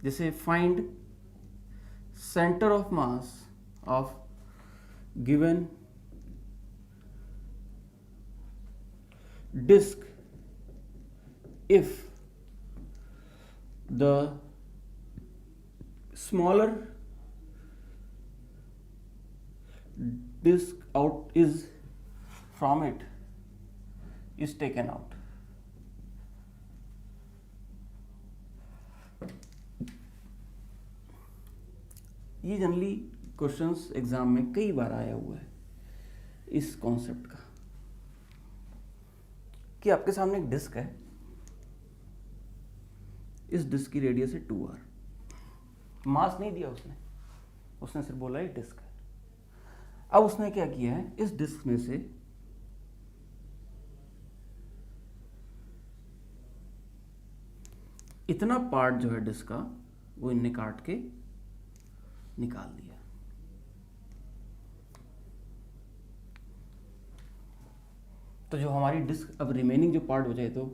जैसे find centre of mass of given disk if the smaller disk out is from it is taken out. ये generally questions exam में कई बार आया हुआ है इस कॉन्सेप्ट का कि आपके सामने एक डिस्क है, इस डिस्क की रेडियस है 2r, मास नहीं दिया उसने सिर्फ बोला ये डिस्क है। अब उसने क्या किया है, इस डिस्क में से इतना पार्ट जो है डिस्क का वो इनने काट के निकाल दिया। तो जो हमारी डिस्क अब रिमेनिंग जो पार्ट बचा है, तो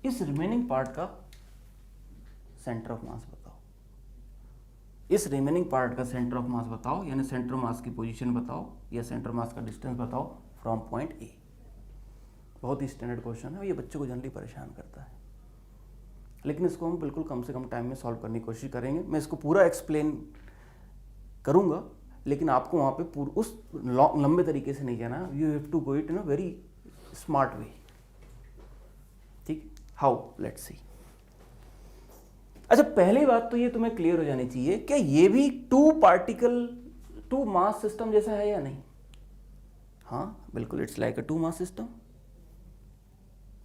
इस रिमेनिंग पार्ट का सेंटर ऑफ मास बताओ, इस रिमेनिंग पार्ट का सेंटर ऑफ मास बताओ, यानी सेंटर ऑफ मास की पोजीशन बताओ या सेंटर मास का डिस्टेंस बताओ फ्रॉम पॉइंट ए। बहुत ही स्टैंडर्ड क्वेश्चन है, ये बच्चों को जनरली परेशान करता है, लेकिन इसको हम बिल्कुल कम से कम टाइम में सॉल्व करने की कोशिश करेंगे। मैं इसको पूरा एक्सप्लेन करूंगा, लेकिन आपको वहाँ पे उस लंबे तरीके से नहीं जाना, you have to go it in a very smart way. ठीक, हाउ, लेट्स सी। अच्छा, पहली बात तो ये तुम्हें क्लियर हो जानी चाहिए कि ये भी टू मास सिस्टम जैसा है या नहीं। हाँ बिल्कुल, it's like a 2 mass system.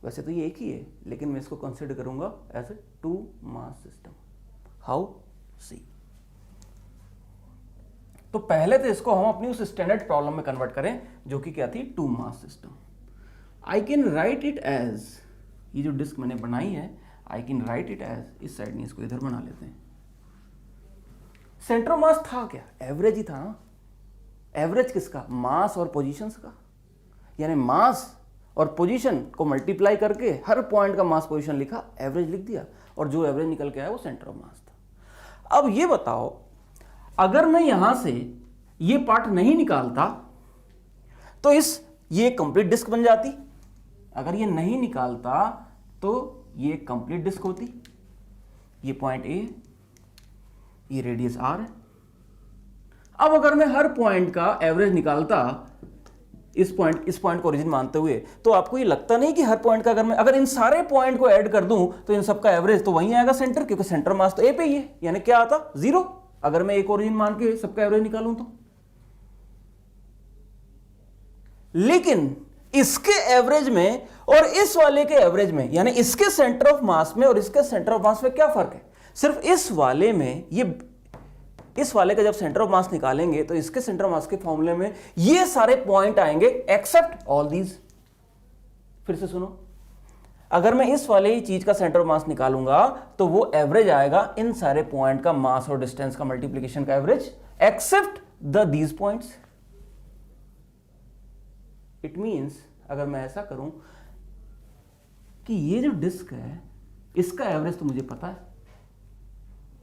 वैसे तो ये एक ही है, लेकिन मैं इसको कंसिडर करूंगा as a 2 mass system. How, see. तो पहले तो इसको हम अपनी उस स्टैंडर्ड प्रॉब्लम में कन्वर्ट करें जो कि क्या थी, 2 mass system. I can write it as, ये जो डिस्क मैंने बनाई है, I can write it as, इस साइड में इसको इधर बना लेते हैं। सेंटर ऑफ मास था क्या, एवरेज ही था ना। एवरेज किसका, मास और पोजीशंस का, यानी मास और पोजीशन को मल्टीप्लाई करके हर पॉइंट का मास पोजीशन लिखा, एवरेज लिख दिया, और जो एवरेज निकल के आया वो सेंटर ऑफ मास था। अब ये बताओ, अगर मैं यहां से ये पार्ट नहीं निकालता तो ये कंप्लीट डिस्क बन जाती। अगर ये नहीं निकालता तो ये कंप्लीट डिस्क होती। ये पॉइंट ए, ये रेडियस आर है। अब अगर मैं हर पॉइंट का एवरेज निकालता, इस पॉइंट को ओरिजिन मानते हुए, तो आपको ये लगता नहीं कि हर पॉइंट का अगर इन सारे पॉइंट को ऐड कर दूं तो इन सबका एवरेज तो वहीं आएगा सेंटर, क्योंकि सेंटर मास तो ए पे ही है, यानी क्या आता, 0। अगर मैं एक ओरिजिन मान के सबका एवरेज निकालूं तो। लेकिन इसके एवरेज में और इस वाले के एवरेज में, यानी इसके सेंटर ऑफ मास में और इसके सेंटर ऑफ मास में क्या फर्क है, सिर्फ इस वाले में, इस वाले का जब सेंटर ऑफ मास निकालेंगे तो इसके सेंटर ऑफ मास के फॉर्मूले में ये सारे पॉइंट आएंगे एक्सेप्ट ऑल दीज। फिर से सुनो, अगर मैं इस वाले ही चीज का सेंटर ऑफ मास निकालूंगा तो वो एवरेज आएगा इन सारे पॉइंट का मास और डिस्टेंस का मल्टीप्लीकेशन का average, except these points. It means, अगर मैं ऐसा करूं कि ये जो डिस्क है इसका एवरेज तो मुझे पता है,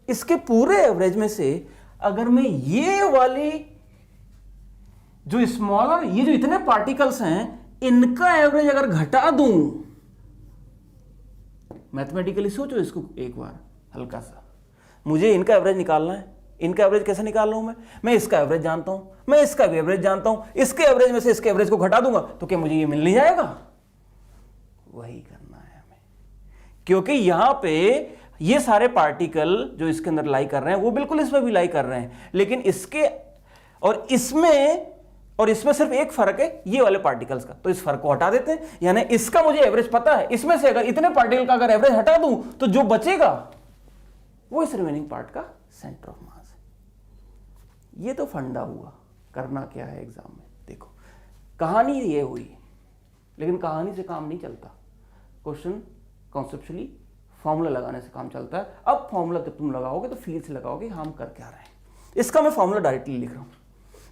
इसके पूरे एवरेज में से अगर मैं ये वाली जो स्मॉलर, ये जो इतने पार्टिकल्स हैं, इनका एवरेज अगर घटा दूं, मैथमेटिकली सोचो इसको एक बार हल्का सा, मुझे इनका एवरेज निकालना है। इनका एवरेज कैसे निकाल रहा हूं मैं इसका एवरेज जानता हूं, मैं इसका भी एवरेज जानता हूं, इसके एवरेज में से इसके एवरेज को घटा दूंगा तो क्या मुझे ये मिल नहीं जाएगा? वही करना है हमें, क्योंकि यहां पे ये सारे पार्टिकल जो इसके अंदर लाई कर रहे हैं वो बिल्कुल इसमें भी लाई कर रहे हैं, लेकिन इसके और इसमें सिर्फ एक फर्क है, ये वाले पार्टिकल्स का, तो इस फर्क को हटा देते हैं। यानी इसका मुझे एवरेज पता है, इसमें से अगर इतने पार्टिकल का अगर एवरेज हटा दूं तो जो बचेगा वो इस रिमेनिंग पार्ट का सेंटर ऑफ मास है। ये तो फंडा हुआ। करना क्या है एग्जाम में, देखो कहानी ये हुई, लेकिन कहानी से काम नहीं चलता। क्वेश्चन कॉन्सेप्चुअली फॉर्मूला लगाने से काम चलता है। अब फॉर्मूला जब तुम लगाओगे तो फील से लगाओगे हम कर क्या रहे हैं। इसका मैं फॉर्मूला डायरेक्टली लिख रहा हूं।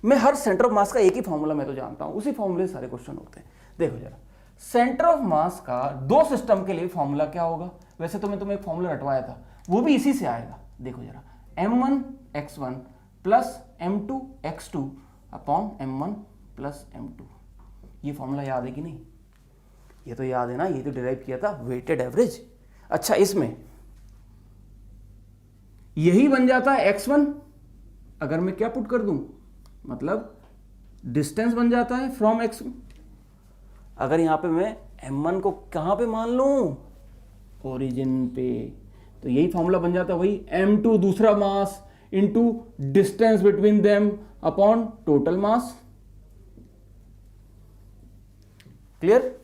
मैं हर सेंटर ऑफ मास का एक ही फॉर्मूला मैं तो जानता हूं, उसी फॉर्मूले से सारे क्वेश्चन होते हैं। देखो जरा, सेंटर ऑफ मास का दो सिस्टम के लिए फॉर्मूला क्या होगा? वैसे तो मैं तुम्हें एक फॉर्मूला रटवाया था, वो भी इसी से आएगा। देखो जरा, m1x1 plus m2x2 upon m1 plus m2। ये फॉर्मूला याद है कि नहीं? ये तो याद है ना, ये तो डिराइव किया था वेटेड एवरेज। अच्छा, इसमें यही बन जाता है x1 अगर मैं क्या पुट कर दूं, मतलब डिस्टेंस बन जाता है फ्रॉम x1। अगर यहां पे मैं m1 को कहां पे मान लूं, ओरिजिन पे, तो यही फॉर्मूला बन जाता है वही m2 दूसरा mass into distance between them upon total mass. Clear?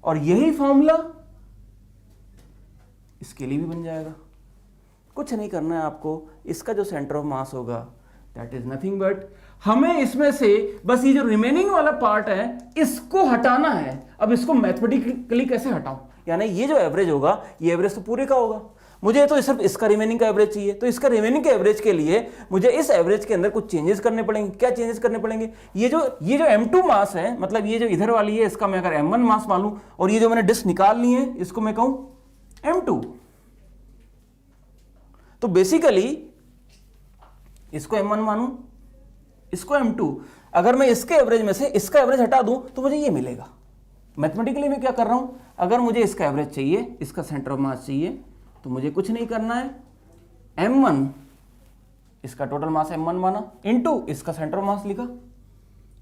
और यही फॉर्मूला इसके लिए भी बन जाएगा। कुछ नहीं करना है आपको, इसका जो सेंटर ऑफ मास होगा दैट इज नथिंग बट, हमें इसमें से बस ये जो रिमेनिंग वाला पार्ट है इसको हटाना है। अब इसको मैथमेटिकली कैसे हटाऊं? यानी ये जो एवरेज होगा, ये एवरेज तो पूरे का होगा, मुझे तो सिर्फ इसका रिमेनिंग का एवरेज चाहिए। तो इसका रिमेनिंग के एवरेज के लिए मुझे इस एवरेज के अंदर कुछ चेंजेस करने पड़ेंगे। क्या चेंजेस करने पड़ेंगे? ये जो m2 मास है, मतलब ये जो इधर वाली है, इसका मैं अगर m1 मास मान लूं, और ये जो मैंने डिस्क निकाल ली है इसको मैं कहूं m2। तो बेसिकली इसको m1 मानूं, इसको m2। अगर मैं इसके एवरेज में से इसका एवरेज हटा दूं तो मुझे ये मिलेगा। मैथमेटिकली मैं क्या कर रहा हूं, अगर मुझे इसका एवरेज चाहिए, इसका सेंटर ऑफ मास चाहिए, तो मुझे कुछ नहीं करना है, m1 इसका टोटल मास m1 माना, इनटू इसका सेंटर ऑफ मास लिखा,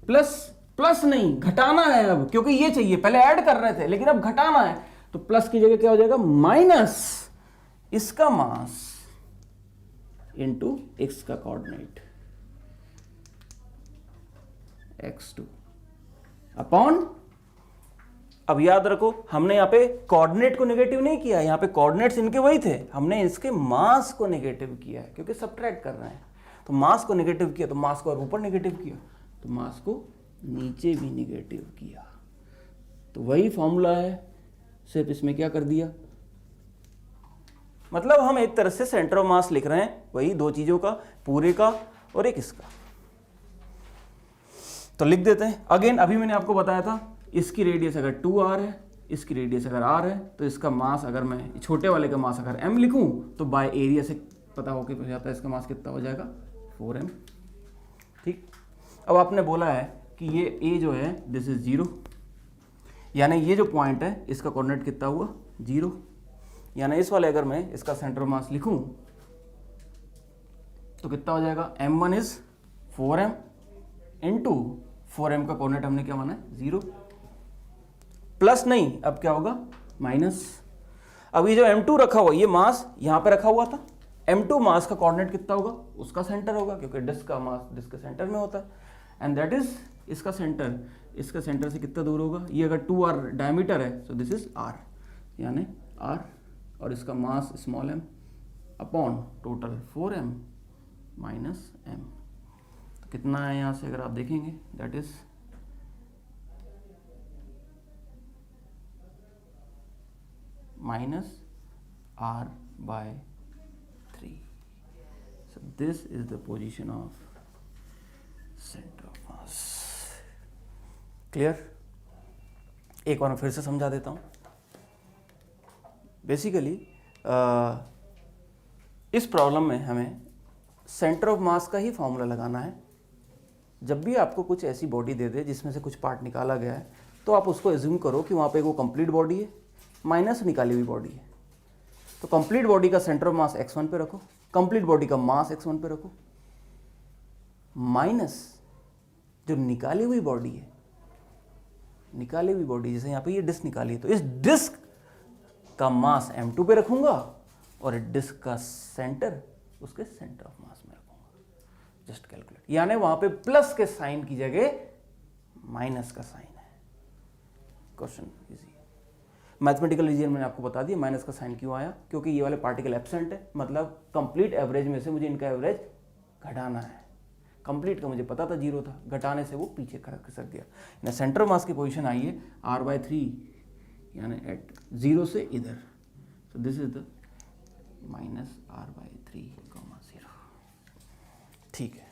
प्लस नहीं, घटाना है अब, क्योंकि ये चाहिए, पहले ऐड कर रहे थे लेकिन अब घटाना है, तो प्लस की जगह क्या हो जाएगा, माइनस इसका मास इंटू एक्स का कोऑर्डिनेट x2 अपॉन, अब याद रखो हमने यहां पे कोऑर्डिनेट को नेगेटिव नहीं किया, यहां पे कोऑर्डिनेट्स इनके वही थे, हमने इसके मास को नेगेटिव किया है क्योंकि सब्ट्रैक्ट कर रहे हैं। तो मास को नेगेटिव किया, तो मास को और ऊपर नेगेटिव किया, तो मास को नीचे भी नेगेटिव किया। तो वही फॉर्मूला है, सिर्फ इसमें क्या कर दिया, मतलब हम एक तरह से सेंटर ऑफ मास लिख रहे हैं, वही दो चीजों का, पूरे का और एक इसका। तो लिख देते हैं अगेन। अभी मैंने आपको बताया था इसकी रेडियस अगर 2r है, इसकी रेडियस अगर r है, तो इसका मास अगर मैं छोटे वाले का मास अगर m लिखूं तो बाय एरिया से पता हो के जाता है इसका मास कितना हो जाएगा, 4m। ठीक, अब आपने बोला है कि ये a जो है दिस इज 0, यानी ये जो पॉइंट है इसका कोऑर्डिनेट कितना हुआ, 0। यानी इस वाले अगर मैं इसका सेंटर ऑफ मास लिखूं तो कितना हो जाएगा, m1 is 4m into 4m का कोऑर्डिनेट हमने क्या माना है, 0, प्लस नहीं, अब क्या होगा, माइनस। अब ये जो m2 रखा हुआ, ये मास यहां पे रखा हुआ था, m2 मास का कोऑर्डिनेट कितना होगा, उसका सेंटर होगा, क्योंकि डिस्क का मास डिस्क के सेंटर में होता है, एंड दैट इज इसका सेंटर, इसका सेंटर से कितना दूर होगा, ये अगर 2r डायमीटर है, सो दिस इज r, यानी r, और इसका mass small m upon total 4m minus m। तो कितना है यहां से अगर आप देखेंगे, that is minus r by 3. So this is the position of center of mass. Clear? एक बार मैं फिर से समझा देता हूँ। बेसिकली इस प्रॉब्लम में हमें सेंटर ऑफ मास का ही फॉर्मूला लगाना है। जब भी आपको कुछ ऐसी बॉडी दे दे जिसमें से कुछ पार्ट निकाला गया है, तो आप उसको एज्यूम करो कि वहाँ पे वो कंप्लीट बॉडी है, माइनस निकाली हुई बॉडी है। तो कंप्लीट बॉडी का सेंटर ऑफ मास x1 पे रखो, कंप्लीट बॉडी का मास x1 पे रखो, माइनस जो निकाली हुई बॉडी है, निकाली हुई बॉडी जैसे यहाँ पे ये डिस्क निकाली है, तो इस डिस्क का मास m2 पे रखूंगा और डिस्क का सेंटर उसके सेंटर ऑफ मास में रखूंगा। जस्ट कैलकुलेट, यानी वहां पे प्लस के साइन की जगह माइनस का साइन है। Question easy. मैथमेटिकल रीजन मैंने आपको बता दिया माइनस का साइन क्यों आया, क्योंकि ये वाले पार्टिकल एब्सेंट है, मतलब कंप्लीट एवरेज में से मुझे इनका एवरेज घटाना है। कंप्लीट का मुझे पता था 0 था, घटाने से वो पीछे खसक गया। यानी सेंटर ऑफ मास की पोजीशन आई है r/3, यानी एट 0 से इधर। So this is the -r/3, 0। ठीक है।